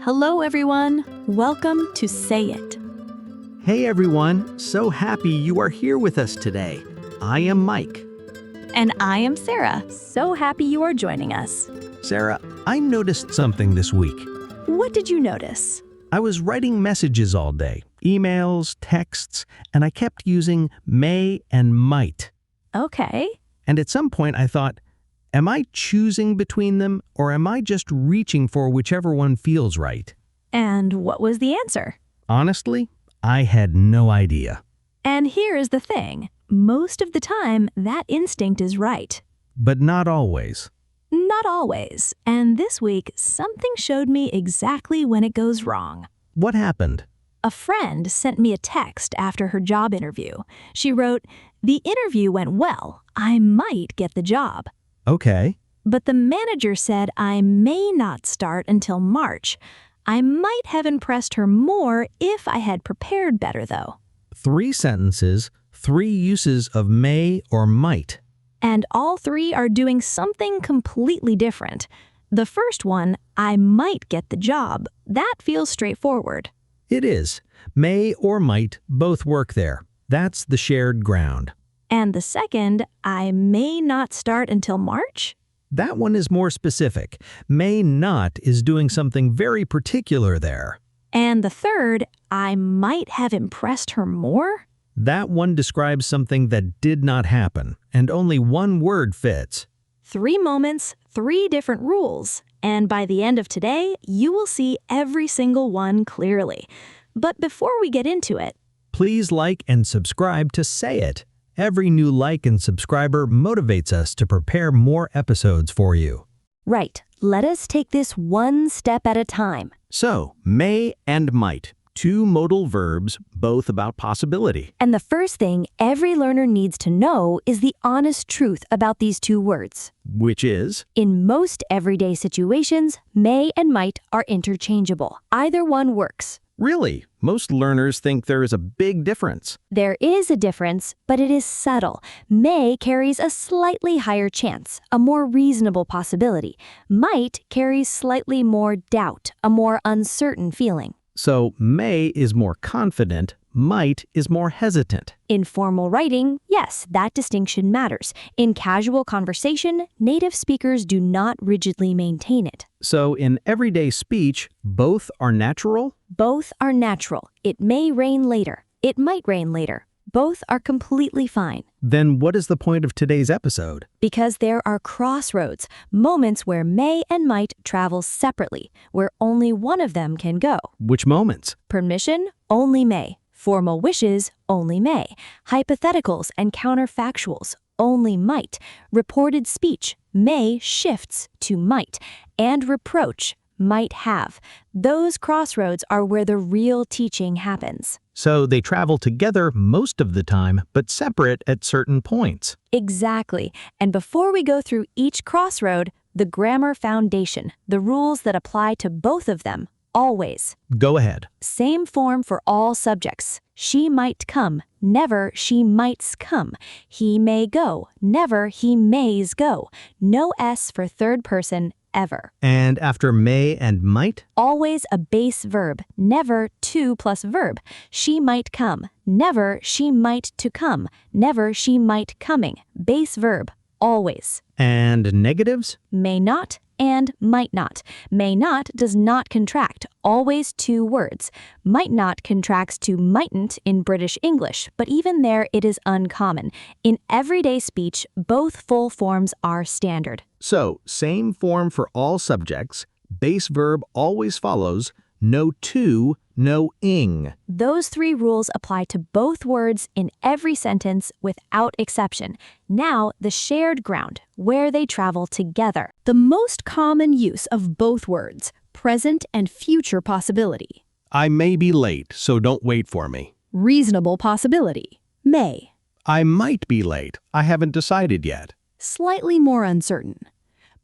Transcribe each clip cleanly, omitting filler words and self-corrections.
Hello, everyone. Welcome to Say It. Hey everyone, so happy you are here with us today. I am Mike. And I am Sarah. So happy you are joining us. Sarah, I noticed something this week. What did you notice? I was writing messages all day, emails, texts, and I kept using may and might. Okay. And at some point I thought, am I choosing between them or am I just reaching for whichever one feels right? And what was the answer? Honestly, I had no idea. And here is the thing. Most of the time, that instinct is right. But not always. Not always. And this week, something showed me exactly when it goes wrong. What happened? A friend sent me a text after her job interview. She wrote, "The interview went well. I might get the job." Okay. But the manager said I may not start until March. I might have impressed her more if I had prepared better, though. 3 sentences, 3 uses of may or might. And all 3 are doing something completely different. The first one, I might get the job, that feels straightforward. It is. May or might both work there. That's the shared ground. And the second, I may not start until March? That one is more specific. May not is doing something very particular there. And the third, I might have impressed her more? That one describes something that did not happen, and only one word fits. 3 moments, 3 different rules. And by the end of today, you will see every single one clearly. But before we get into it, Please like and subscribe to Say It. Every new like and subscriber motivates us to prepare more episodes for you. Right, let us take this one step at a time. So, may and might, 2 modal verbs, both about possibility. And the first thing every learner needs to know is the honest truth about these 2 words. Which is? In most everyday situations, may and might are interchangeable. Either one works. Really, most learners think there is a big difference. There is a difference, but it is subtle. May carries a slightly higher chance, a more reasonable possibility. Might carries slightly more doubt, a more uncertain feeling. So, may is more confident, might is more hesitant. In formal writing, yes, that distinction matters. In casual conversation, native speakers do not rigidly maintain it. So, in everyday speech, both are natural? Both are natural. It may rain later. It might rain later. Both are completely fine. Then what is the point of today's episode? Because there are crossroads, moments where may and might travel separately, where only one of them can go. Which moments? Permission, only may. Formal wishes, only may. Hypotheticals and counterfactuals, only might. Reported speech, may shifts to might. And reproach, might have. Those crossroads are where the real teaching happens. So they travel together most of the time, but separate at certain points. Exactly. And before we go through each crossroad, the grammar foundation, the rules that apply to both of them, always. Go ahead. Same form for all subjects. She might come, never she mights come. He may go, never he mays go. No S for third person, ever. And after may and might? Always a base verb, never to plus verb. She might come, never she might to come, never she might coming. Base verb, always. And negatives? May not and might not. May not does not contract, always 2 words. Might not contracts to mightn't in British English, but even there it is uncommon. In everyday speech, both full forms are standard. So, same form for all subjects, base verb always follows, no to, no ing. Those 3 rules apply to both words in every sentence without exception. Now, the shared ground, where they travel together. the most common use of both words, present and future possibility. I may be late, so don't wait for me. Reasonable possibility, may. I might be late. I haven't decided yet. Slightly more uncertain.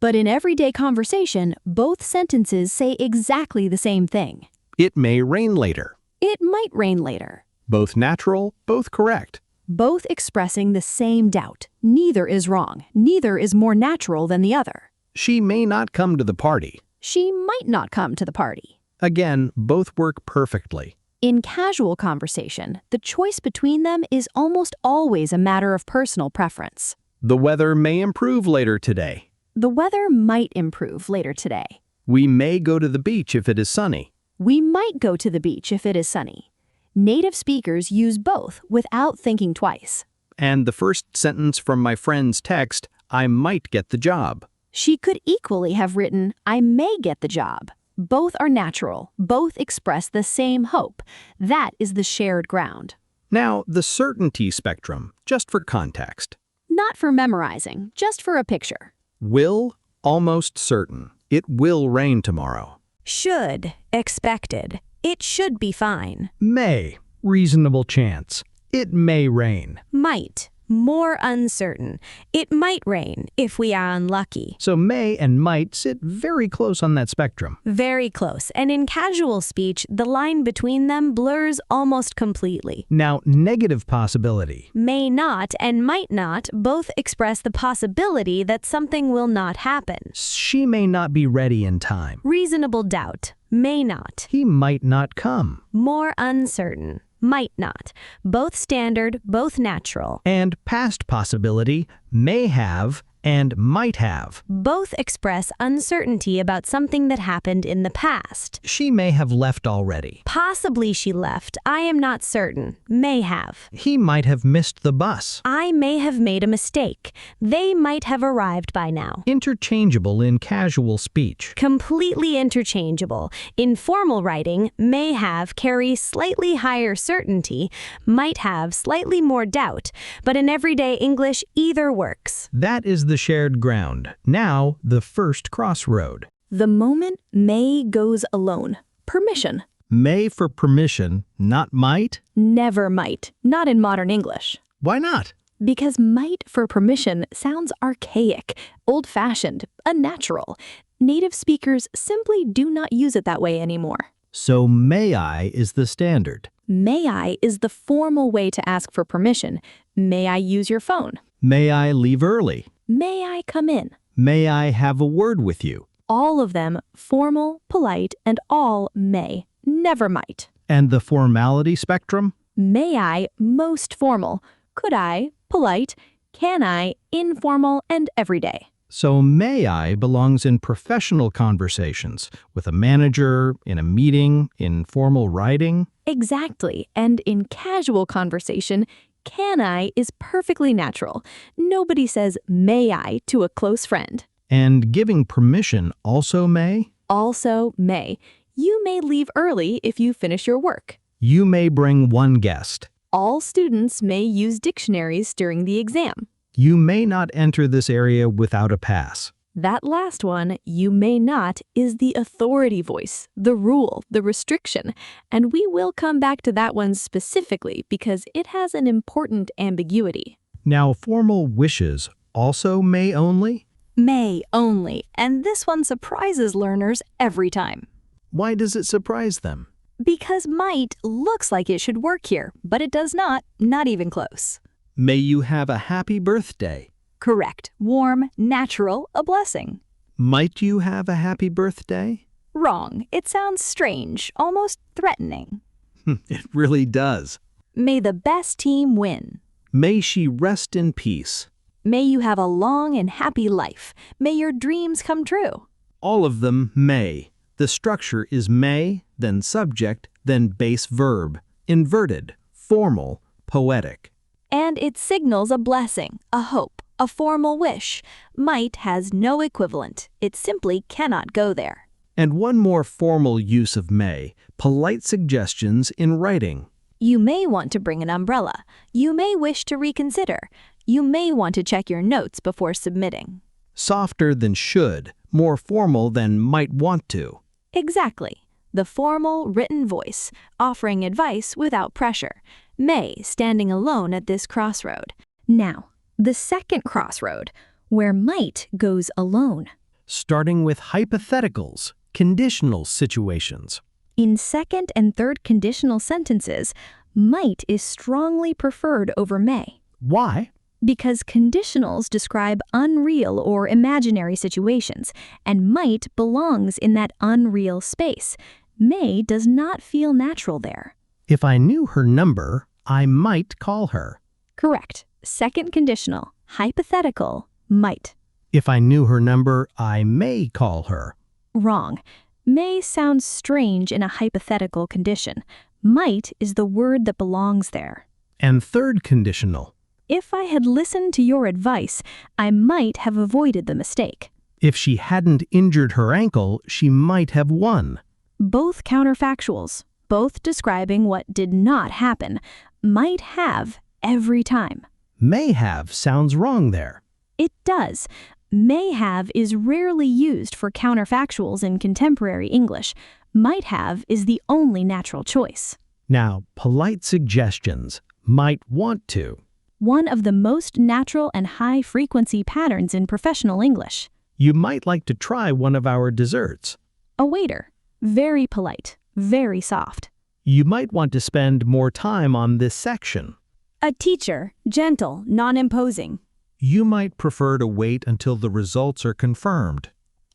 But in everyday conversation, both sentences say exactly the same thing. It may rain later. It might rain later. Both natural, both correct. Both expressing the same doubt. Neither is wrong. Neither is more natural than the other. She may not come to the party. She might not come to the party. Again, both work perfectly. In casual conversation, the choice between them is almost always a matter of personal preference. The weather may improve later today. The weather might improve later today. We may go to the beach if it is sunny. We might go to the beach if it is sunny. Native speakers use both without thinking twice. And the first sentence from my friend's text, I might get the job. She could equally have written, I may get the job. Both are natural. Both express the same hope. That is the shared ground. Now, the certainty spectrum, just for context. Not for memorizing, just for a picture. Will, almost certain. It will rain tomorrow. Should, expected. It should be fine. May, reasonable chance. It may rain. Might, more uncertain. It might rain if we are unlucky. So may and might sit very close on that spectrum. Very close, and in casual speech, the line between them blurs almost completely. Now, negative possibility. May not and might not both express the possibility that something will not happen. She may not be ready in time. Reasonable doubt. May not. He might not come. More uncertain. Might not. Both standard, both natural. And past possibility, may have and might have. Both express uncertainty about something that happened in the past. She may have left already. Possibly she left. I am not certain. May have. He might have missed the bus. I may have made a mistake. They might have arrived by now. Interchangeable in casual speech. Completely interchangeable. In formal writing, may have carries slightly higher certainty, might have slightly more doubt, but in everyday English, either works. That is the shared ground. Now, the first crossroad. The moment may goes alone. Permission. May for permission, not might? Never might. Not in modern English. Why not? Because might for permission sounds archaic, old-fashioned, unnatural. Native speakers simply do not use it that way anymore. So may I is the standard. May I is the formal way to ask for permission. May I use your phone? May I leave early? May I come in? May I have a word with you? All of them formal, polite, and all may, never might. And the formality spectrum? May I, most formal. Could I, polite. Can I, informal and everyday. So may I belongs in professional conversations, with a manager, in a meeting, in formal writing. Exactly, and in casual conversation, can I is perfectly natural. Nobody says may I to a close friend. And giving permission also may? Also may. You may leave early if you finish your work. You may bring one guest. All students may use dictionaries during the exam. You may not enter this area without a pass. That last one, you may not, is the authority voice, the rule, the restriction, and we will come back to that one specifically because it has an important ambiguity. Now, formal wishes also may only? May only, and this one surprises learners every time. Why does it surprise them? Because might looks like it should work here, but it does not even close. May you have a happy birthday. Correct. Warm, natural, a blessing. Might you have a happy birthday? Wrong. It sounds strange, almost threatening. It really does. May the best team win. May she rest in peace. May you have a long and happy life. May your dreams come true. All of them may. The structure is may, then subject, then base verb. Inverted, formal, poetic. And it signals a blessing, a hope, a formal wish. Might has no equivalent. It simply cannot go there. And one more formal use of may, polite suggestions in writing. You may want to bring an umbrella. You may wish to reconsider. You may want to check your notes before submitting. Softer than should, more formal than might want to. Exactly. The formal, written voice, offering advice without pressure. May standing alone at this crossroad. Now, the second crossroad, where might goes alone. Starting with hypotheticals, conditional situations. In second and third conditional sentences, might is strongly preferred over may. Why? Because conditionals describe unreal or imaginary situations, and might belongs in that unreal space. May does not feel natural there. If I knew her number, I might call her. Correct. Second conditional. Hypothetical. Might. If I knew her number, I may call her. Wrong. May sounds strange in a hypothetical condition. Might is the word that belongs there. And third conditional. If I had listened to your advice, I might have avoided the mistake. If she hadn't injured her ankle, she might have won. Both counterfactuals, both describing what did not happen, might have every time. May have sounds wrong there. It does. May have is rarely used for counterfactuals in contemporary English. Might have is the only natural choice. Now, polite suggestions. Might want to. One of the most natural and high-frequency patterns in professional English. You might like to try one of our desserts. A waiter. Very polite. Very soft. You might want to spend more time on this section. A teacher, gentle, non-imposing. You might prefer to wait until the results are confirmed.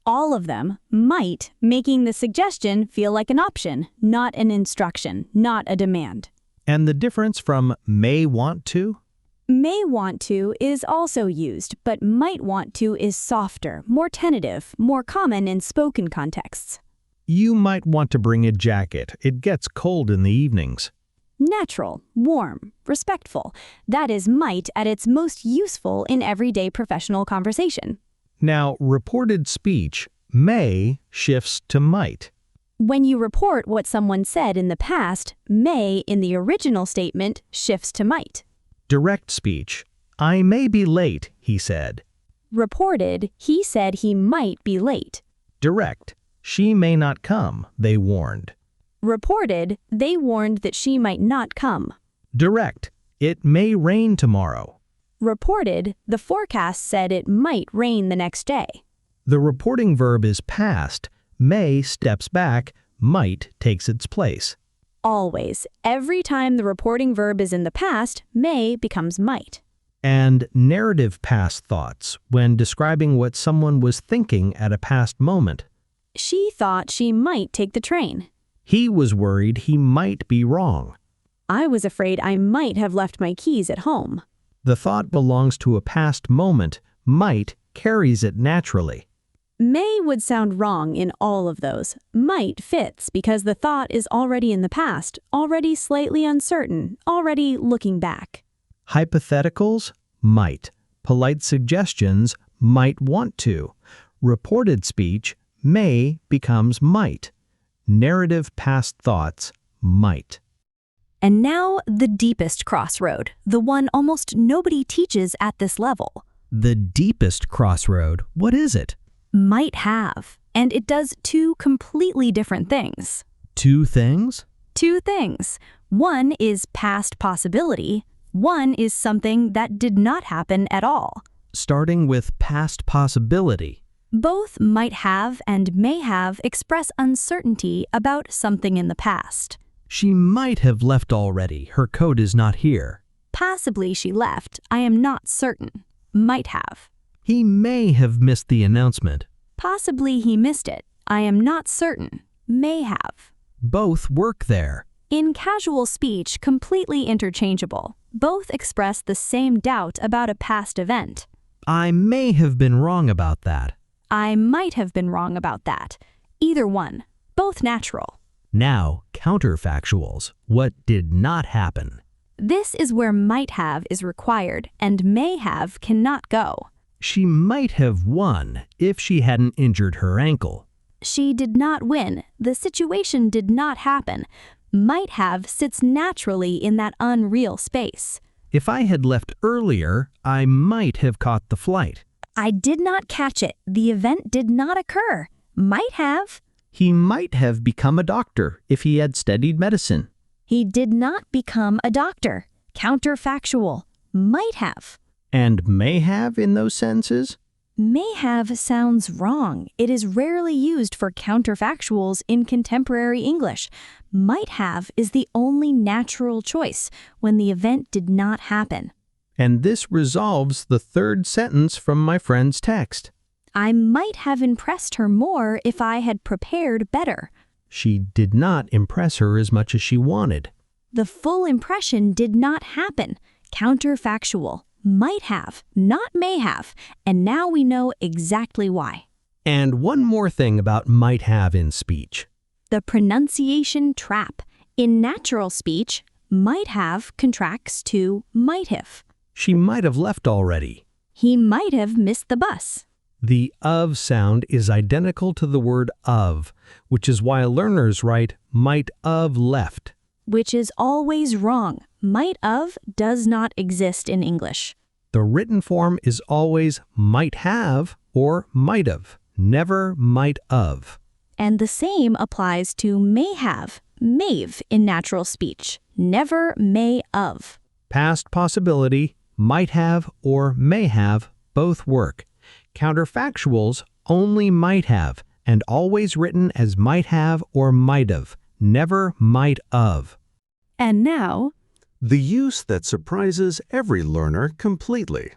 All of them might, making the suggestion feel like an option, not an instruction, not a demand. And the difference from may want to? May want to is also used, but might want to is softer, more tentative, more common in spoken contexts. You might want to bring a jacket. It gets cold in the evenings. Natural, warm, respectful. That is might at its most useful in everyday professional conversation. Now, reported speech, may shifts to might. When you report what someone said in the past, may in the original statement shifts to might. Direct speech, I may be late, he said. Reported, he said he might be late. Direct, she may not come, they warned. Reported, they warned that she might not come. Direct, it may rain tomorrow. Reported, the forecast said it might rain the next day. The reporting verb is past, may steps back, might takes its place. Always, every time the reporting verb is in the past, may becomes might. And narrative past thoughts, when describing what someone was thinking at a past moment. She thought she might take the train. He was worried he might be wrong. I was afraid I might have left my keys at home. The thought belongs to a past moment. Might carries it naturally. May would sound wrong in all of those. Might fits because the thought is already in the past, already slightly uncertain, already looking back. Hypotheticals, might. Polite suggestions, might want to. Reported speech, may becomes might. Narrative past thoughts, might. And now the deepest crossroad, the one almost nobody teaches at this level. The deepest crossroad, what is it? Might have, and it does two completely different things. Two things? Two things. One is past possibility. One is something that did not happen at all. Starting with past possibility. Both might have and may have express uncertainty about something in the past. She might have left already. Her coat is not here. Possibly she left. I am not certain. Might have. He may have missed the announcement. Possibly he missed it. I am not certain. May have. Both work there. In casual speech, completely interchangeable. Both express the same doubt about a past event. I may have been wrong about that. I might have been wrong about that. Either one. Both natural. Now, counterfactuals. What did not happen? This is where might have is required and may have cannot go. She might have won if she hadn't injured her ankle. She did not win. The situation did not happen. Might have sits naturally in that unreal space. If I had left earlier, I might have caught the flight. I did not catch it. The event did not occur. Might have. He might have become a doctor if he had studied medicine. He did not become a doctor. Counterfactual. Might have. And may have in those sentences? May have sounds wrong. It is rarely used for counterfactuals in contemporary English. Might have is the only natural choice when the event did not happen. And this resolves the third sentence from my friend's text. I might have impressed her more if I had prepared better. She did not impress her as much as she wanted. The full impression did not happen. Counterfactual. Might have, not may have. And now we know exactly why. And one more thing about might have in speech. The pronunciation trap. In natural speech, might have contracts to might have. She might have left already. He might have missed the bus. The of sound is identical to the word of, which is why learners write might of left. Which is always wrong. Might of does not exist in English. The written form is always might have or might have, never might of. And the same applies to may have, mave in natural speech, never may of. Past possibility, might have or may have, both work. Counterfactuals only might have, and always written as might have or might have, never might of. And now, the use that surprises every learner completely.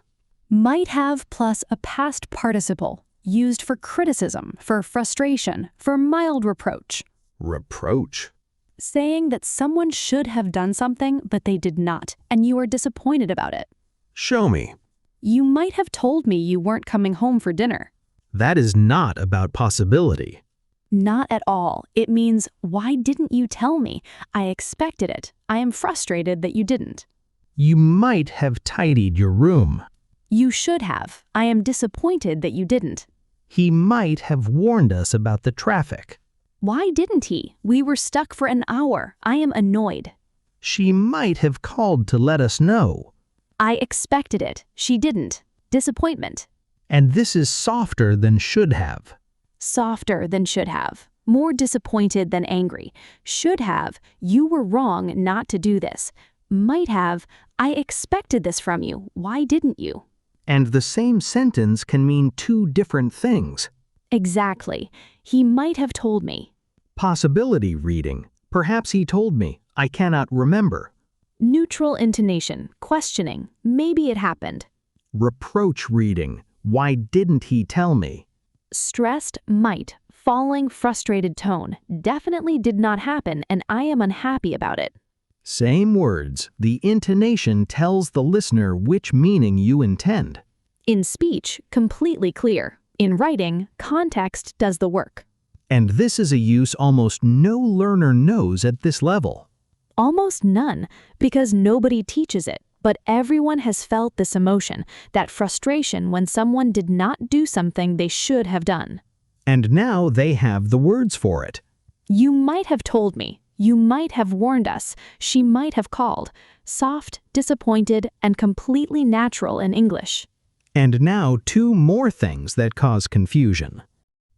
Might have plus a past participle, used for criticism, for frustration, for mild reproach. Reproach. Saying that someone should have done something, but they did not, and you are disappointed about it. Show me. You might have told me you weren't coming home for dinner. That is not about possibility. Not at all. It means, why didn't you tell me? I expected it. I am frustrated that you didn't. You might have tidied your room. You should have. I am disappointed that you didn't. He might have warned us about the traffic. Why didn't he? We were stuck for an hour. I am annoyed. She might have called to let us know. I expected it. She didn't. Disappointment. And this is softer than should have. Softer than should have. More disappointed than angry. Should have, you were wrong not to do this. Might have, I expected this from you. Why didn't you? And the same sentence can mean two different things. Exactly. He might have told me. Possibility reading. Perhaps he told me. I cannot remember. Neutral intonation. Questioning. Maybe it happened. Reproach reading. Why didn't he tell me? Stressed might. Falling frustrated tone. Definitely did not happen, and I am unhappy about it. Same words. The intonation tells the listener which meaning you intend. In speech, completely clear. In writing, context does the work. And this is a use almost no learner knows at this level. Almost none, because nobody teaches it. But everyone has felt this emotion, that frustration when someone did not do something they should have done. And now they have the words for it. You might have told me. You might have warned us. She might have called. Soft, disappointed, and completely natural in English. And now two more things that cause confusion.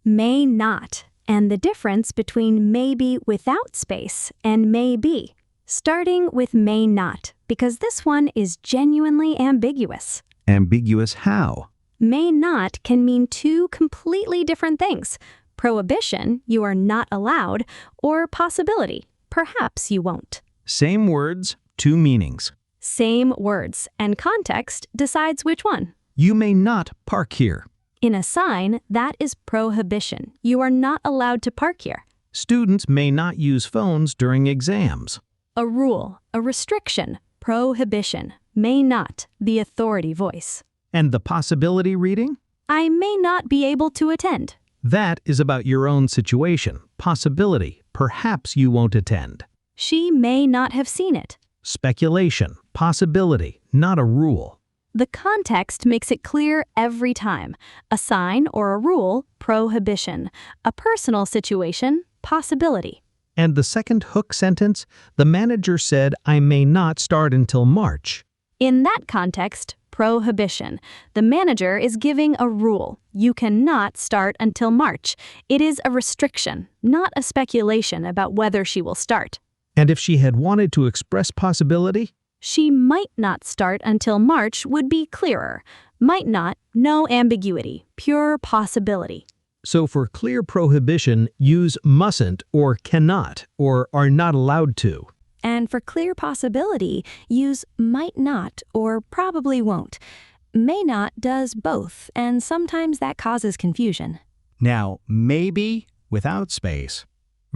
May not, and the difference between maybe without space and may be. Starting with may not, because this one is genuinely ambiguous. Ambiguous how? May not can mean two completely different things. Prohibition, you are not allowed, or possibility, perhaps you won't. Same words, two meanings. Same words, and context decides which one. You may not park here. In a sign, that is prohibition. You are not allowed to park here. Students may not use phones during exams. A rule, a restriction, prohibition, may not, the authority voice. And the possibility reading? I may not be able to attend. That is about your own situation. Possibility, perhaps you won't attend. She may not have seen it. Speculation, possibility, not a rule. The context makes it clear every time. A sign or a rule, prohibition. A personal situation, possibility. And the second hook sentence, the manager said, I may not start until March. In that context, prohibition. The manager is giving a rule. You cannot start until March. It is a restriction, not a speculation about whether she will start. And if she had wanted to express possibility? She might not start until March would be clearer. Might not, no ambiguity, pure possibility. So for clear prohibition, use mustn't or cannot or are not allowed to. And for clear possibility, use might not or probably won't. May not does both, and sometimes that causes confusion. Now, maybe without space.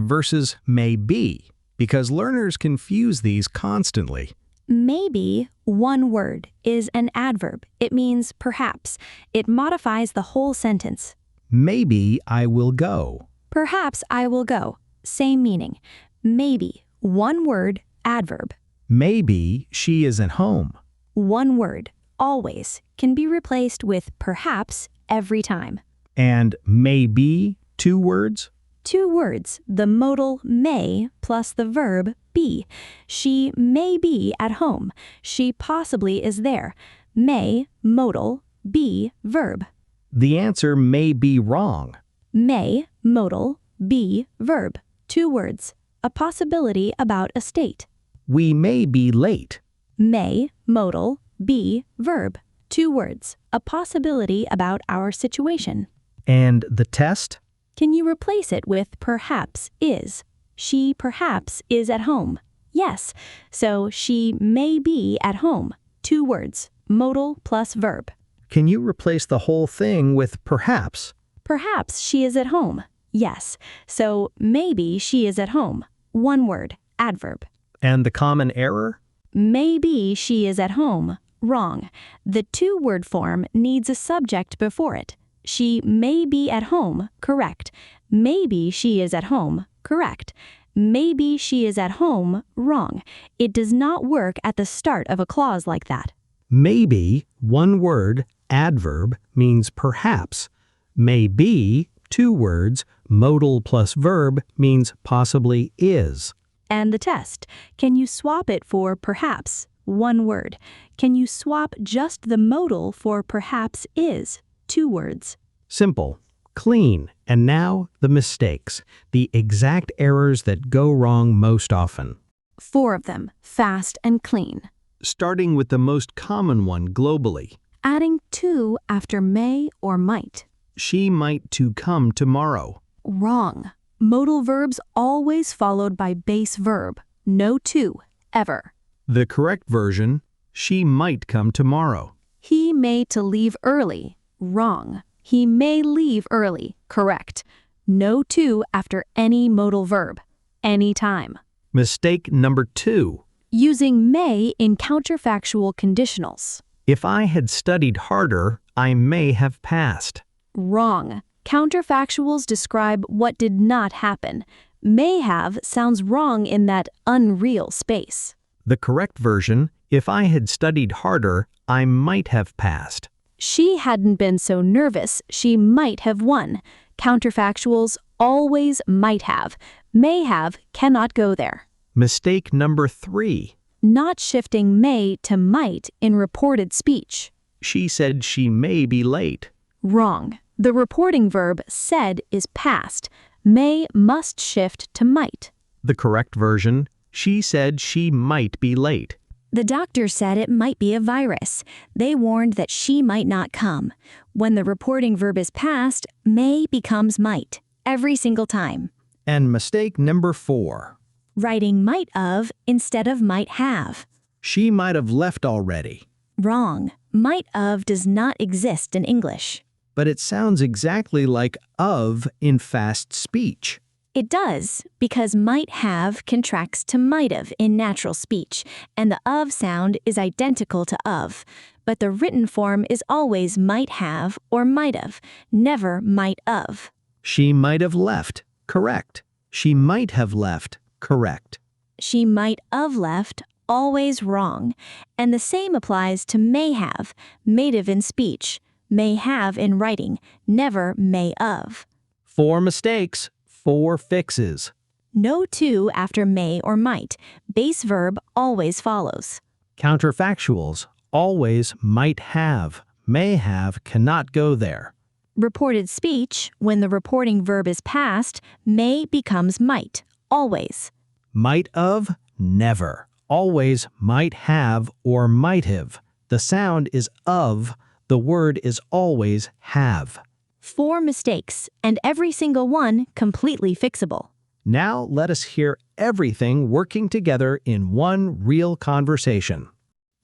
versus may be, because learners confuse these constantly. Maybe, one word, is an adverb. It means perhaps. It modifies the whole sentence. Maybe I will go. Perhaps I will go. Same meaning. Maybe, one word, adverb. Maybe she is at home. One word, always, can be replaced with perhaps every time. And maybe, two words? Two words, the modal may plus the verb be. She may be at home. She possibly is there. May, modal, be, verb. The answer may be wrong. May, modal, be, verb. Two words, a possibility about a state. We may be late. May, modal, be, verb. Two words, a possibility about our situation. And the test? Can you replace it with perhaps is? She perhaps is at home. Yes, so she may be at home. Two words, modal plus verb. Can you replace the whole thing with perhaps? Perhaps she is at home. Yes, so maybe she is at home. One word, adverb. And the common error? Maybe she is at home. Wrong. The two-word form needs a subject before it. She may be at home. Correct. Maybe she is at home. Correct. Maybe she is at home. Wrong. It does not work at the start of a clause like that. Maybe, one word, adverb, means perhaps. Maybe, two words, modal plus verb, means possibly is. And the test. Can you swap it for perhaps? One word. Can you swap just the modal for perhaps is? Two words. Simple, clean, and now the mistakes, the exact errors that go wrong most often. 4 of them, fast and clean. Starting with the most common one globally. Adding to after may or might. She might to come tomorrow. Wrong. Modal verbs always followed by base verb. No to, ever. The correct version, she might come tomorrow. He may to leave early. Wrong. He may leave early. Correct. No to after any modal verb. Anytime. Mistake number 2. Using may in counterfactual conditionals. If I had studied harder, I may have passed. Wrong. Counterfactuals describe what did not happen. May have sounds wrong in that unreal space. The correct version, if I had studied harder, I might have passed. She hadn't been so nervous, she might have won. Counterfactuals always might have. May have cannot go there. Mistake number 3. Not shifting may to might in reported speech. She said she may be late. Wrong. The reporting verb said is past. May must shift to might. The correct version, she said she might be late. The doctor said it might be a virus. They warned that she might not come. When the reporting verb is past, may becomes might, every single time. And mistake number 4. Writing might of instead of might have. She might have left already. Wrong. Might of does not exist in English. But it sounds exactly like of in fast speech. It does, because might have contracts to might have in natural speech, and the of sound is identical to of. But the written form is always might have or might have, never might of. She might have left. Correct. She might have left. Correct. She might have left, always wrong. And the same applies to may have, mative in speech, may have in writing, never may of. 4 mistakes, 4 fixes. No to after may or might. Base verb always follows. Counterfactuals always might have. May have cannot go there. Reported speech, when the reporting verb is past, may becomes might, always. Might of, never. Always might have or might have. The sound is of. The word is always have. 4 mistakes, and every single one completely fixable. Now let us hear everything working together in one real conversation.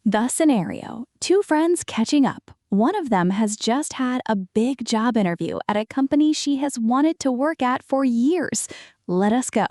The scenario: 2 friends catching up. One of them has just had a big job interview at a company she has wanted to work at for years. Let us go.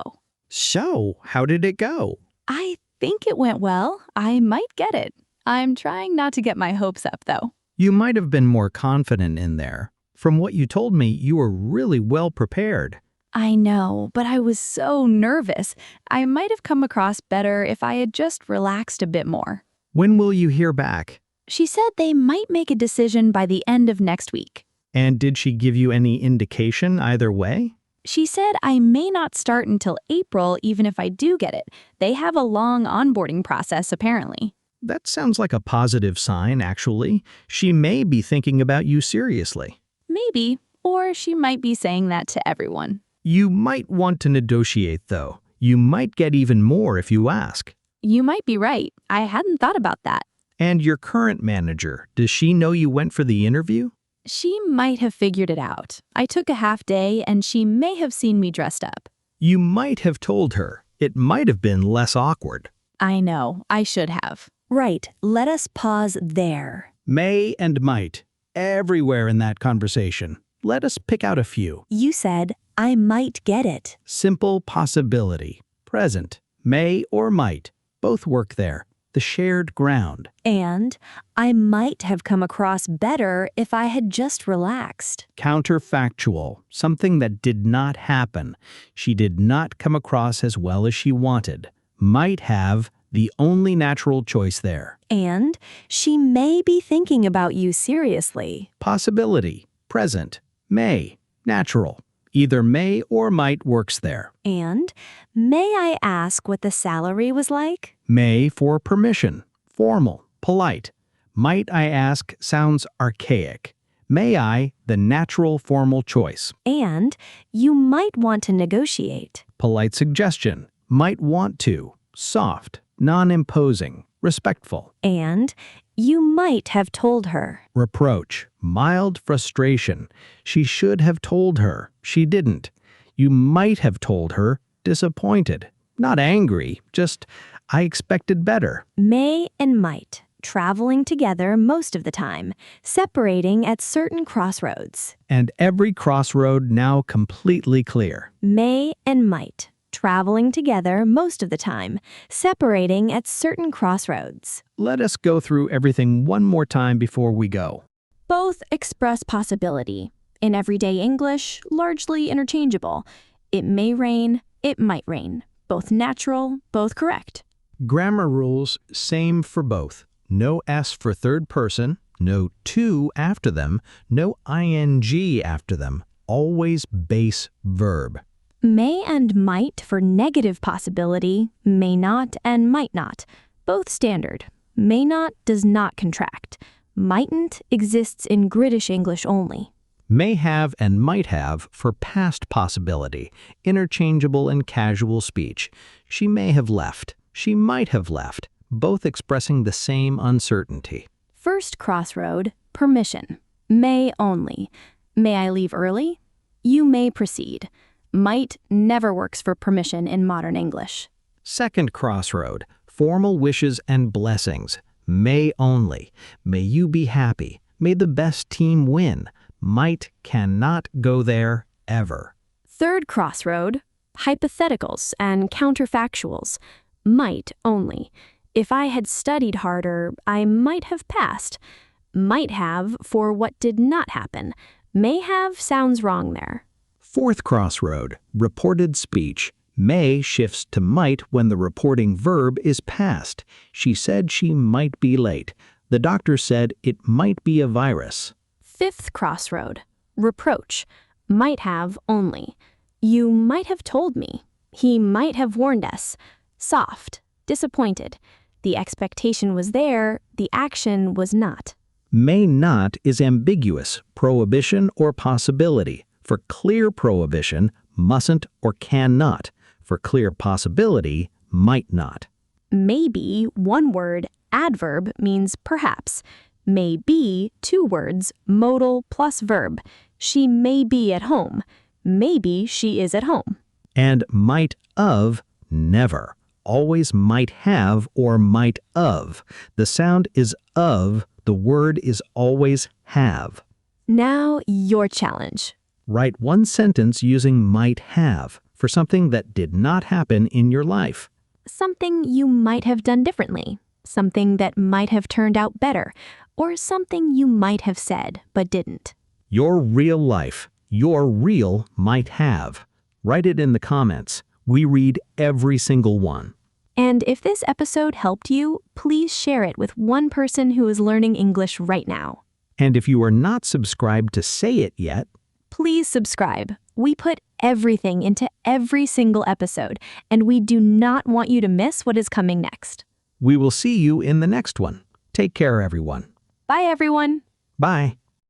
So, how did it go? I think it went well. I might get it. I'm trying not to get my hopes up, though. You might have been more confident in there. From what you told me, you were really well prepared. I know, but I was so nervous. I might have come across better if I had just relaxed a bit more. When will you hear back? She said they might make a decision by the end of next week. And did she give you any indication either way? She said I may not start until April even if I do get it. They have a long onboarding process, apparently. That sounds like a positive sign, actually. She may be thinking about you seriously. Maybe, or she might be saying that to everyone. You might want to negotiate, though. You might get even more if you ask. You might be right. I hadn't thought about that. And your current manager, does she know you went for the interview? She might have figured it out. I took a half day and she may have seen me dressed up. You might have told her. It might have been less awkward. I know, I should have. Right, let us pause there. May and might. Everywhere in that conversation. Let us pick out a few. You said, I might get it. Simple possibility. Present. May or might. Both work there. The shared ground. And I might have come across better if I had just relaxed. Counterfactual. Something that did not happen. She did not come across as well as she wanted. Might have. The only natural choice there. And she may be thinking about you seriously. Possibility. Present. May. Natural. Either may or might works there. And may I ask what the salary was like? May for permission. Formal. Polite. Might I ask sounds archaic. May I, the natural formal choice. And you might want to negotiate. Polite suggestion. Might want to. Soft. Non-imposing. Respectful. And you might have told her. Reproach. Mild frustration. She should have told her. She didn't. You might have told her. Disappointed. Not angry. Just, I expected better. May and might. Traveling together most of the time. Separating at certain crossroads. And every crossroad now completely clear. May and might. Traveling together most of the time, separating at certain crossroads. Let us go through everything one more time before we go. Both express possibility. In everyday English, largely interchangeable. It may rain, it might rain. Both natural, both correct. Grammar rules, same for both. No S for third person, no to after them, no ing after them. Always base verb. May and might for negative possibility, may not and might not. Both standard. May not does not contract. Mightn't exists in British English only. May have and might have for past possibility, interchangeable and casual speech. She may have left. She might have left. Both expressing the same uncertainty. First crossroad, permission. May only. May I leave early? You may proceed. Might never works for permission in modern English. Second crossroad, formal wishes and blessings. May only. May you be happy. May the best team win. Might cannot go there ever. Third crossroad, hypotheticals and counterfactuals. Might only. If I had studied harder, I might have passed. Might have for what did not happen. May have sounds wrong there. Fourth crossroad, reported speech. May shifts to might when the reporting verb is past. She said she might be late. The doctor said it might be a virus. Fifth crossroad, reproach. Might have only. You might have told me. He might have warned us. Soft, disappointed. The expectation was there, the action was not. May not is ambiguous, prohibition or possibility. For clear prohibition, mustn't or cannot. For clear possibility, might not. Maybe, one word, adverb means perhaps. May be, two words, modal plus verb. She may be at home. Maybe she is at home. And might of, never. Always might have or might of. The sound is of, the word is always have. Now, your challenge. Write one sentence using might have. for something that did not happen in your life. Something you might have done differently, something that might have turned out better, or something you might have said but didn't. Your real life, your real might have. Write it in the comments. We read every single one. And if this episode helped you, please share it with one person who is learning English right now. And if you are not subscribed to Say It yet, Please subscribe. We put everything into every single episode, and we do not want you to miss what is coming next. we will see you in the next one. Take care, everyone. Bye, everyone. Bye.